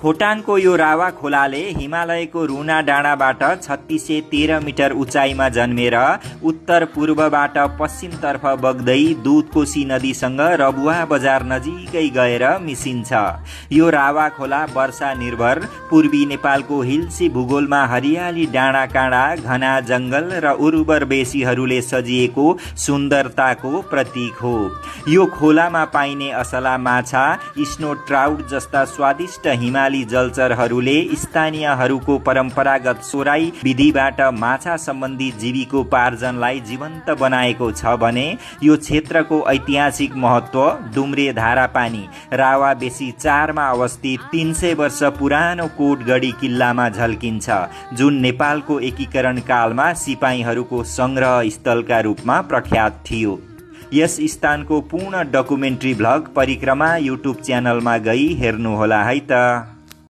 खोटाङको यो रावा खोलाले हिमालयको रुना डाँडाबाट 3613 मिटर उचाइमा जन्मेर उत्तर पूर्वबाट पश्चिमतर्फ बग्दै दुधकोशी नदीसँग रबुवा बजार नजिकै गएर मिसिन्छ। यो रावा खोला वर्षा निर्भर पूर्वी नेपालको हिल्सी भूगोलमा हरियाली डाँडा काँडा घना जंगल र उर्वर बेसीहरूले सजिएको सुन्दरताको प्रतीक हो। यो खोलामा पाइने असला माछा, स्नो ट्राउट जस्ता स्वादिष्ट हिमाली जलचरहरूले स्थानीयहरूको परम्परागत सोराई विधिबाट माछा सम्बन्धी जीविकोपार्जनलाई जीवन्त बनाएको छ भने यो क्षेत्रको ऐतिहासिक महत्व डुम्रे धारापानी रावा बेसी 4 मा अवस्थित 300 वर्ष पुरानो कोटगढी किल्लामा झल्किन्छ, जुन नेपालको एकीकरण कालमा सिपाहीहरूको संग्रह स्थलका रूपमा प्रख्यात थियो। यस स्थानको पूर्ण डकुमेन्ट्री भ्लग परिक्रमा युट्युब च्यानलमा गई हेर्नुहोला है त।